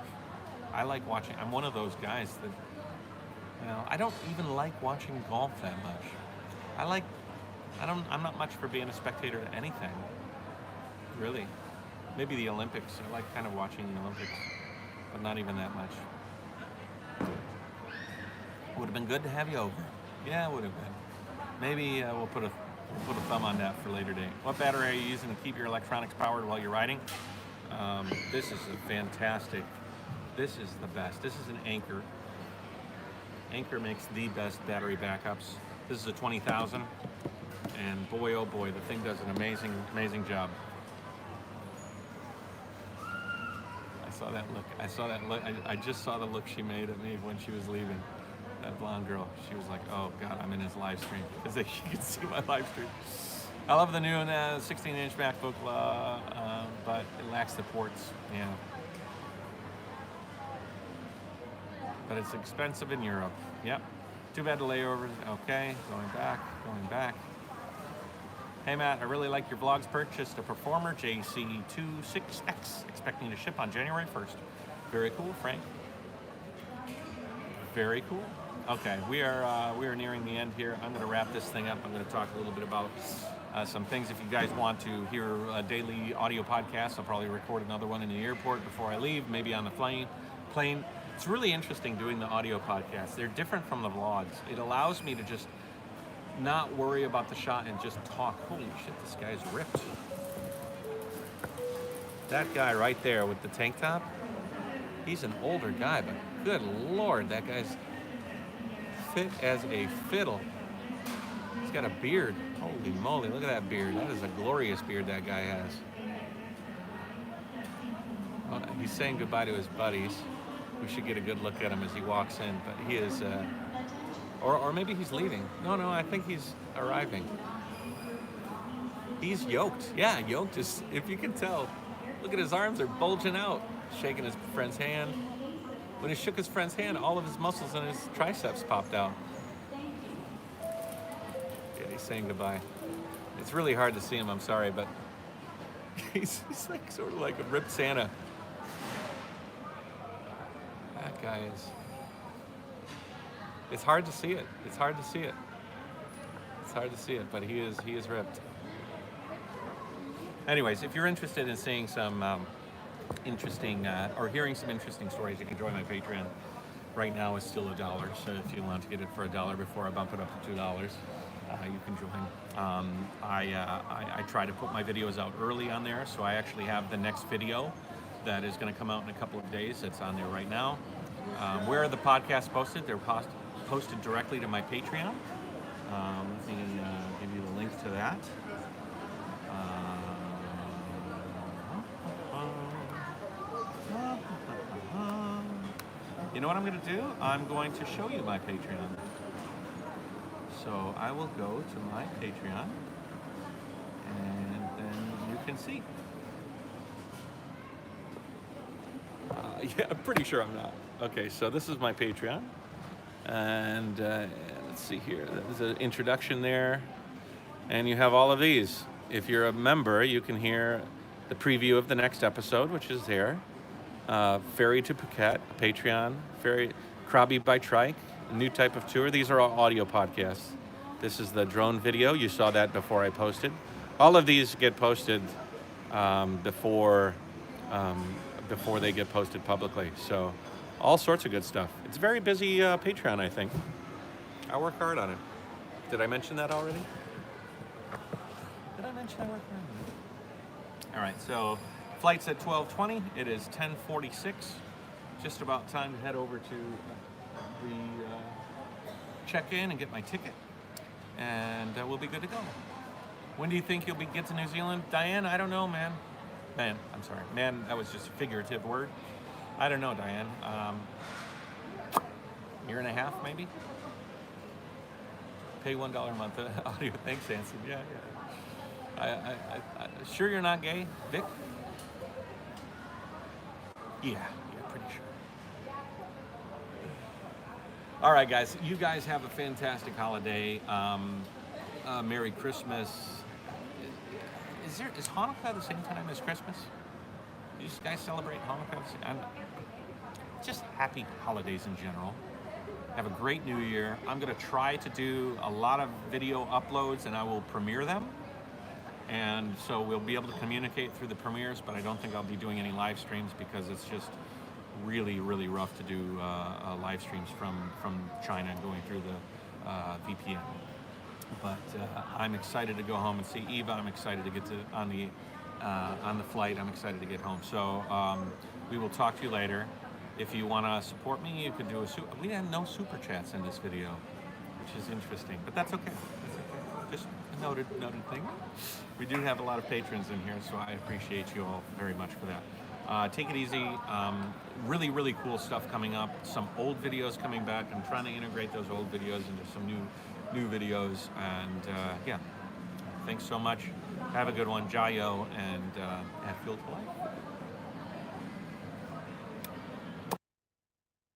I like watching. I'm one of those guys that, you know, I don't even like watching golf that much. I'm not much for being a spectator to anything. Really. Maybe the Olympics. I like kind of watching the Olympics, but not even that much. Would have been good to have you over. Yeah, it would have been. Maybe we'll put a thumb on that for later date. What battery are you using to keep your electronics powered while you're riding? This is a fantastic. This is the best. This is an Anker. Anker makes the best battery backups. This is a 20,000, and boy, oh boy, the thing does an amazing job. I saw that look. I just saw the look she made at me when she was leaving. That blonde girl. She was like, "Oh God, I'm in his live stream," because she could see my live stream. I love the new 16-inch MacBook, but it lacks the ports. Yeah. But it's expensive in Europe. Yep. Too bad the layovers. Okay, going back. Hey Matt, I really like your vlogs. Purchased a Performer JC26X, expecting to ship on January 1st. Very cool, Frank. Very cool. Okay, we are nearing the end here. I'm going to wrap this thing up. I'm going to talk a little bit about some things. If you guys want to hear a daily audio podcast, I'll probably record another one in the airport before I leave, maybe on the plane. It's really interesting doing the audio podcasts. They're different from the vlogs. It allows me to just not worry about the shot and just talk. Holy shit, this guy's ripped. That guy right there with the tank top, he's an older guy, but good Lord, that guy's fit as a fiddle. He's got a beard. Holy moly, look at that beard. That is a glorious beard that guy has. Well, he's saying goodbye to his buddies. We should get a good look at him as he walks in, but he is, or maybe he's leaving. No, I think he's arriving. He's yoked. Yeah, yoked is, if you can tell, look at his arms, they're bulging out. Shaking his friend's hand. When he shook his friend's hand, all of his muscles in his triceps popped out. Yeah, he's saying goodbye. It's really hard to see him, I'm sorry, but he's like sort of like a ripped Santa. That guy is It's hard to see it. It's hard to see it. It's hard to see it, but he is ripped. Anyways, if you're interested in seeing some interesting or hearing some interesting stories, you can join my Patreon. Right now it's still $1, so if you want to get it for $1 before I bump it up to $2, you can join. I try to put my videos out early on there, so I actually have the next video that is going to come out in a couple of days. It's on there right now. Where are the podcasts posted? They're posted directly to my Patreon. Let me give you the link to that. You know what I'm going to do? I'm going to show you my Patreon. So I will go to my Patreon, and then you can see. Yeah, I'm pretty sure I'm not. Okay, so this is my Patreon. And let's see here. There's an introduction there. And you have all of these. If you're a member, you can hear the preview of the next episode, which is there. Ferry to Phuket, Patreon, Ferry, Krabi by Trike, a new type of tour. These are all audio podcasts. This is the drone video. You saw that before I posted. All of these get posted before they get posted publicly. So all sorts of good stuff. It's a very busy Patreon, I think. I work hard on it. Did I mention that already? Did I mention I work hard on it? All right, so flight's at 12:20. It is 10:46. Just about time to head over to the check-in and get my ticket, and we'll be good to go. When do you think you'll get to New Zealand, Diane? I don't know, man. Man, I'm sorry. Man, that was just a figurative word. I don't know, Diane. Year and a half, maybe. Pay $1 a month audio. Thanks, Anson. Yeah. I sure you're not gay, Vic? Yeah, pretty sure. All right, guys. You guys have a fantastic holiday. Merry Christmas. Is Hanukkah the same time as Christmas? You guys celebrate Hanukkah? Just happy holidays in general. Have a great new year. I'm going to try to do a lot of video uploads, and I will premiere them. And so we'll be able to communicate through the premieres, but I don't think I'll be doing any live streams because it's just really, really rough to do live streams from China going through the VPN. But I'm excited to go home and see Eva. I'm excited to get on the flight. I'm excited to get home. So we will talk to you later. If you want to support me, you could do we have no super chats in this video, which is interesting, but that's okay. Just a noted thing. We do have a lot of patrons in here, so I appreciate you all very much for that. Take it easy. Really, really cool stuff coming up. Some old videos coming back. I'm trying to integrate those old videos into some new videos, and yeah. Thanks so much. Have a good one, Jayoe, and add fuel to life.